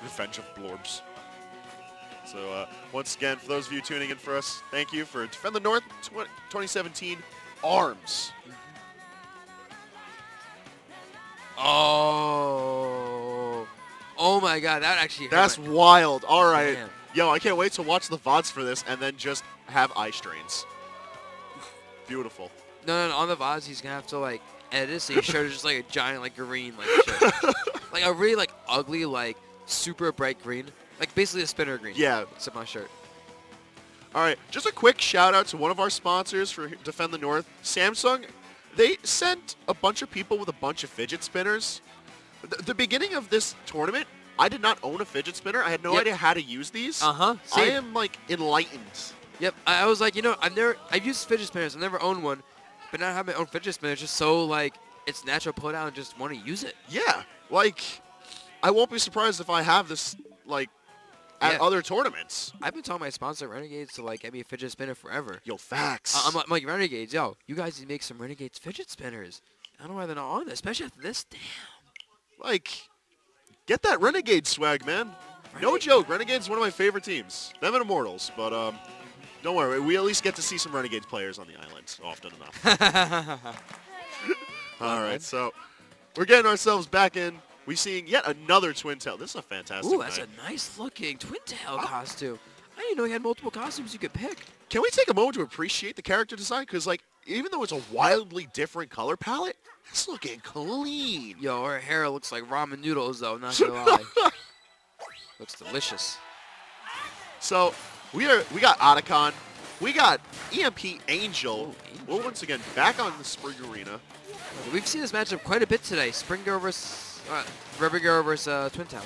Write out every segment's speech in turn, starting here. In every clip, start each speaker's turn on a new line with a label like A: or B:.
A: Revenge of Blorbs. So once again, for those of you tuning in for us, thank you for Defend the North 2017 ARMS.
B: Oh. Oh my god, that actually hurt.
A: That's wild. All right.
B: Damn.
A: Yo, I can't wait to watch the VODs for this and then just have eye strains. Beautiful.
B: No, on the VODs, he's gonna have to like edit it so he shows just like a giant like green like shirt. Like a really like ugly like super bright green, like basically a spinner green.
A: Yeah.
B: Except my shirt.
A: All right, just a quick shout out to one of our sponsors for Defend the North, Samsung. They sent a bunch of people with a bunch of fidget spinners. The beginning of this tournament, I did not own a fidget spinner. I had no idea how to use these. I am like enlightened.
B: Yep, I was like, you know, I've used fidget spinners. I've never owned one, but now I have my own fidget spinner. It's just so like it's natural to pull it out and just want to use it.
A: Yeah, like I won't be surprised if I have this like at other tournaments.
B: I've been telling my sponsor Renegades to like get me a fidget spinner forever.
A: Yo, facts.
B: I'm like Renegades, yo, you guys need to make some Renegades fidget spinners. I don't know why they're not on this, especially after this. Damn.
A: Like, get that Renegade swag, man. No joke, Renegades is one of my favorite teams. Them and Immortals, but don't worry, we at least get to see some Renegades players on the island often enough. All right, so we're getting ourselves back in. We're seeing yet another Twin Tail. This is a fantastic
B: Ooh, that's
A: night.
B: a nice looking Twin Tail costume. I didn't know he had multiple costumes you could pick.
A: Can we take a moment to appreciate the character design? Because, like, even though it's a wildly different color palette, it's looking clean.
B: Yo, her hair looks like ramen noodles, though, not gonna lie. Looks delicious.
A: So, we got Otacon. We got EMP Angel.
B: Ooh, Angel.
A: Well, once again, back on the Spring Arena.
B: We've seen this matchup quite a bit today. Spring Girl versus Rubber Girl versus Twin Tail.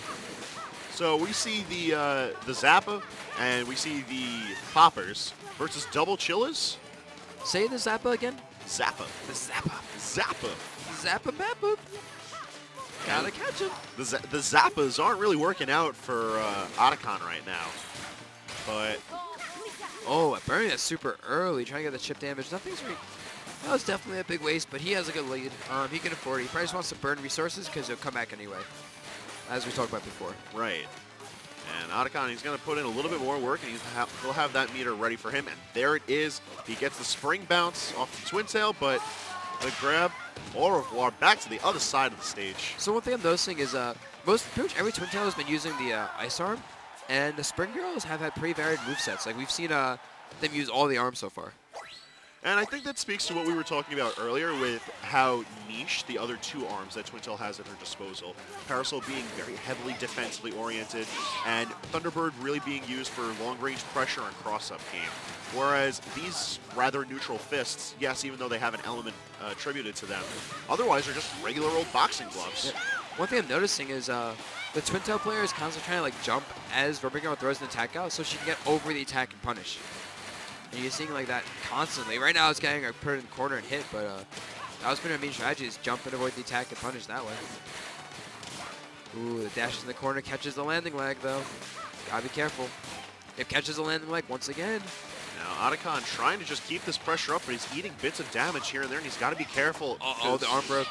A: So we see the Zappa and we see the Poppers versus Double Chillas.
B: Say the Zappa again.
A: Zappa.
B: The Zappa.
A: Zappa.
B: Zappa Bappa. Gotta catch him.
A: The Zappas aren't really working out for Otacon right now. But
B: Oh, burning that super early, trying to get the chip damage. Nothing's really. That was definitely a big waste, but he has a good lead. He can afford it. He probably just wants to burn resources because he'll come back anyway, as we talked about before.
A: right. And Otacon, he's going to put in a little bit more work, and he'll have that meter ready for him. And there it is. He gets the spring bounce off the Twin Tail, but the grab, au revoir, back to the other side of the stage.
B: So one thing I'm noticing is pretty much every Twin Tail has been using the Ice Arm, and the Spring Girls have had pretty varied movesets. Like we've seen them use all the arms so far.
A: And I think that speaks to what we were talking about earlier with how niche the other two arms that Twin Tail has at her disposal. Parasol being very heavily defensively oriented, and Thunderbird really being used for long-range pressure and cross-up game. Whereas these rather neutral fists, yes, even though they have an element attributed to them, otherwise are just regular old boxing gloves.
B: Yeah. One thing I'm noticing is the Twin Tail player is constantly trying to like jump as Rubber Girl throws an attack out so she can get over the attack and punish. And you're seeing like that constantly. Right now it's getting her put in the corner and hit, but that was pretty her main strategy is jump and avoid the attack and punish that way. Ooh, the dash in the corner catches the landing leg though. Gotta be careful. It catches the landing leg once again.
A: Now Otacon trying to just keep this pressure up, but he's eating bits of damage here and there, and he's got to be careful.
B: Oh, the arm broke.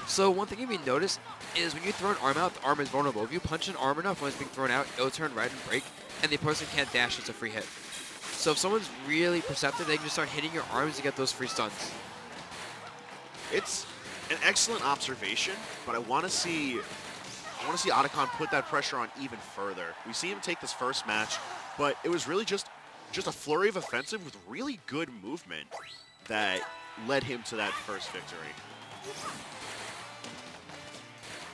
B: So one thing you may notice is when you throw an arm out, the arm is vulnerable. If you punch an arm enough when it's being thrown out, it'll turn red and break, and the person can't dash. It's a free hit. So if someone's really perceptive, they can just start hitting your arms to get those free stuns.
A: It's an excellent observation, but I want to see Otacon put that pressure on even further. We see him take this first match, but it was really just a flurry of offensive with really good movement that led him to that first victory.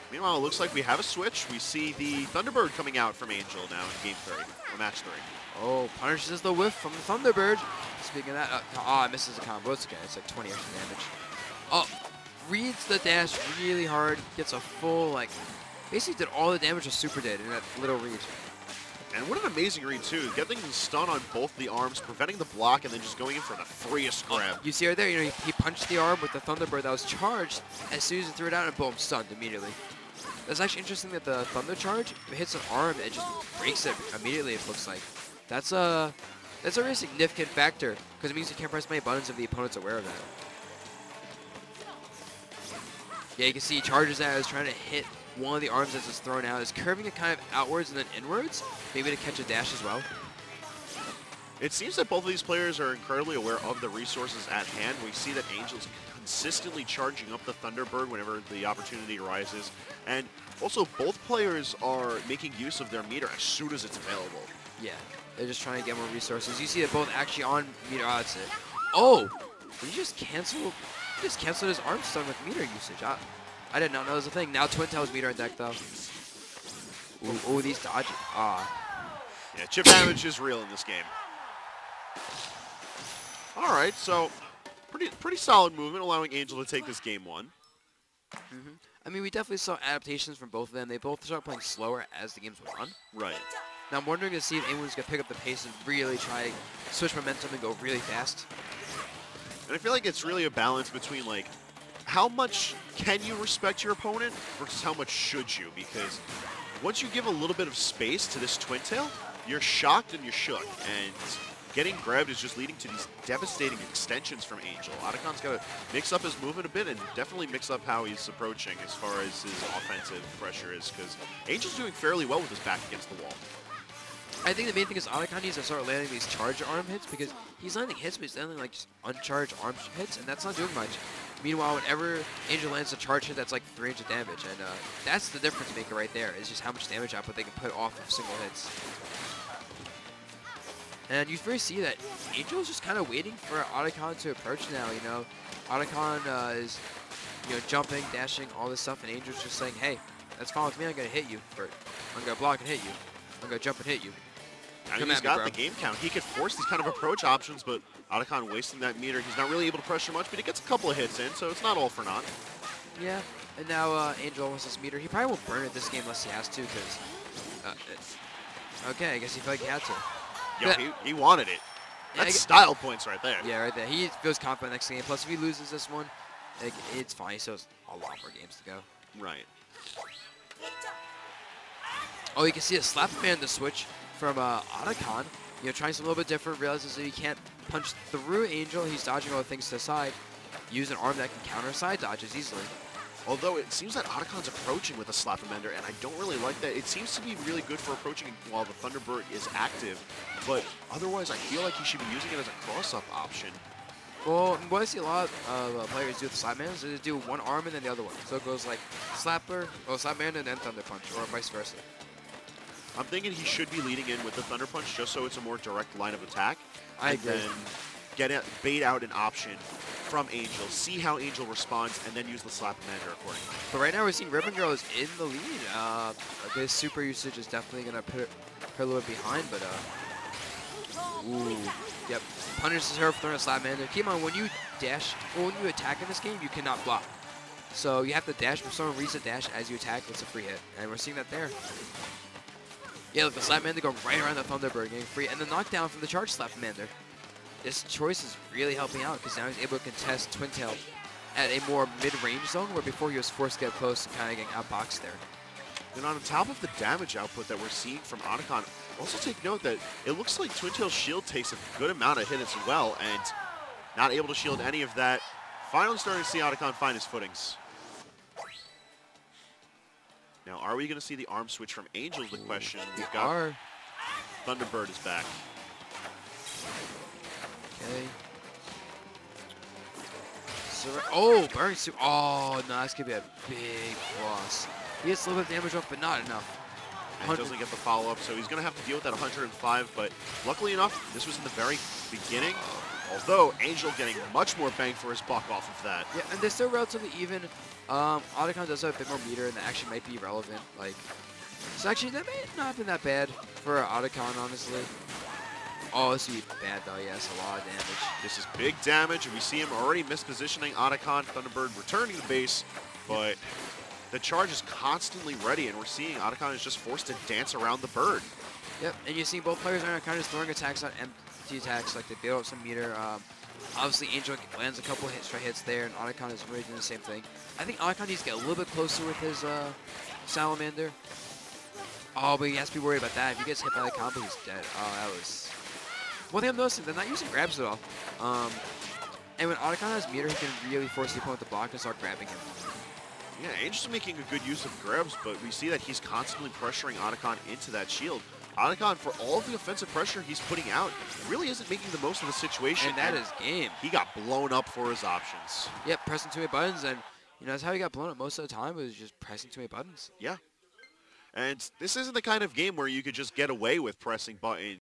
A: Meanwhile, it looks like we have a switch. We see the Thunderbird coming out from Angel now in Game 3, or Match 3.
B: Oh, punishes the whiff from the Thunderbird. Speaking of that, misses the combo. It's okay. It's like 20 extra damage. Oh, reads the dash really hard. Gets a full, like, basically did all the damage a super did in that little read.
A: And what an amazing read, too. Getting the stun on both the arms, preventing the block, and then just going in for the freest grab.
B: You see right there, you know, he punched the arm with the Thunderbird that was charged. As soon as he threw it out, and boom, stunned immediately. That's actually interesting that the Thunder Charge, if it hits an arm, it just breaks it immediately, it looks like. That's a really significant factor, because it means you can't press many buttons if the opponent's aware of that. Yeah, you can see he charges that as trying to hit one of the arms as it's thrown out is curving it kind of outwards and then inwards, maybe to catch a dash as well.
A: It seems that both of these players are incredibly aware of the resources at hand. We see that Angel's consistently charging up the Thunderbird whenever the opportunity arises. And also, both players are making use of their meter as soon as it's available.
B: Yeah, they're just trying to get more resources. You see it both actually on meter. Oh, that's it. Oh! Did he just cancel? He just canceled his arm stun with meter usage. I did not know that was a thing. Now Twin Tail's meter on deck, though. Ooh, these dodges.
A: Yeah, chip damage is real in this game. All right, so pretty solid movement, allowing Angel to take this game 1.
B: I mean, we definitely saw adaptations from both of them. They both started playing slower as the games went on.
A: Right.
B: Now I'm wondering to see if anyone's going to pick up the pace and really try switch momentum and go really fast.
A: And I feel like it's really a balance between, like, how much can you respect your opponent versus how much should you? Because once you give a little bit of space to this Twin Tail, you're shocked and you're shook. And getting grabbed is just leading to these devastating extensions from Angel. Otacon's got to mix up his movement a bit and definitely mix up how he's approaching as far as his offensive pressure is, because Angel's doing fairly well with his back against the wall.
B: I think the main thing is Otacon needs to start landing these charge arm hits, because he's landing hits, but he's landing like just uncharged arm hits, and that's not doing much. Meanwhile, whenever Angel lands a charge hit, that's like 300 damage, and that's the difference maker right there, is just how much damage output they can put off of single hits. And you first see that Angel's just kind of waiting for Otacon to approach now, you know. Otacon is, you know, jumping, dashing, all this stuff, and Angel's just saying, hey, that's fine with me, I'm going to hit you, or I'm going to block and hit you. I'm going to jump and hit you.
A: I mean, he's got the game count. He could force these kind of approach options, but Otacon wasting that meter. He's not really able to pressure much, but he gets a couple of hits in, so it's not all for naught.
B: Yeah, and now Angel wants this meter. He probably won't burn it this game unless he has to, because... okay, I guess he felt like he had to.
A: Yeah, he wanted it. That's style points right there.
B: Yeah, right there. He feels confident next game. Plus, if he loses this one, it's fine. He still has a lot more games to go.
A: Right.
B: Oh, you can see a slap man to switch from Otacon. You know, trying something a little bit different. Realizes that he can't punch through Angel. He's dodging all the things to the side. Use an arm that can counter side dodges easily.
A: Although it seems that Otacon's approaching with a Slap Amender, and I don't really like that. It seems to be really good for approaching while the Thunderbird is active, but otherwise I feel like he should be using it as a cross-up option.
B: Well, what I see a lot of players do with the Slap Man is they do one arm and then the other one. So it goes like Slapper, or Slap Man and then Thunder Punch, or vice versa.
A: I'm thinking he should be leading in with the Thunder Punch just so it's a more direct line of attack.
B: I agree.
A: Then bait out an option from Angel, see how Angel responds, and then use the Slap Commander accordingly.
B: But right now we're seeing Ribbon Girl is in the lead. His super usage is definitely going to put her a little bit behind, but ooh, yep. Punishes her for throwing a Slap Commander. Keep in mind, when you dash, or when you attack in this game, you cannot block. So you have to dash, but someone reads a dash as you attack, it's a free hit. And we're seeing that there. Yeah, look, the Slap Commander go right around the Thunderbird, getting free, and the knockdown from the charge Slap Commander. This choice is really helping out because now he's able to contest Twin Tail at a more mid-range zone where before he was forced to get close and kind of getting outboxed there.
A: And on top of the damage output that we're seeing from Otacon, also take note that it looks like Twin Tail's shield takes a good amount of hit as well, and not able to shield any of that. Finally starting to see Otacon find his footings. Now, are we going to see the arm switch from Angel is the question. We've got Thunderbird is back.
B: Okay. So, oh, burn suit. Oh, no, that's going to be a big loss. He gets a little bit of damage off, but not enough.
A: And doesn't get the follow-up, so he's going to have to deal with that 105, but luckily enough, this was in the very beginning, although Angel getting much more bang for his buck off of that.
B: Yeah, and they're still relatively even. Otacon does have a bit more meter, and that actually might be relevant. Like, so actually, that may not have been that bad for Otacon, honestly. Oh, this would be bad, though. Yes, a lot of damage.
A: This is big damage, and we see him already mispositioning Otacon. Thunderbird returning to base, but the charge is constantly ready, and we're seeing Otacon is just forced to dance around the bird.
B: Yep, and you see both players are kind of throwing attacks on empty attacks, like they build up some meter. Obviously, Angel lands a couple extra hits there, and Otacon is really doing the same thing. I think Otacon needs to get a little bit closer with his Salamander. Oh, but he has to be worried about that. If he gets hit by the combo, he's dead. Oh, that was... One thing I'm noticing, they're not using grabs at all. And when Otacon has meter, he can really force the opponent to block and start grabbing him.
A: Yeah, Angel's making a good use of grabs, but we see that he's constantly pressuring Otacon into that shield. Otacon, for all of the offensive pressure he's putting out, really isn't making the most of the situation.
B: And that is game.
A: He got blown up for his options.
B: Yep, pressing too many buttons, and that's how he got blown up most of the time, was just pressing too many buttons.
A: Yeah. And this isn't the kind of game where you could just get away with pressing buttons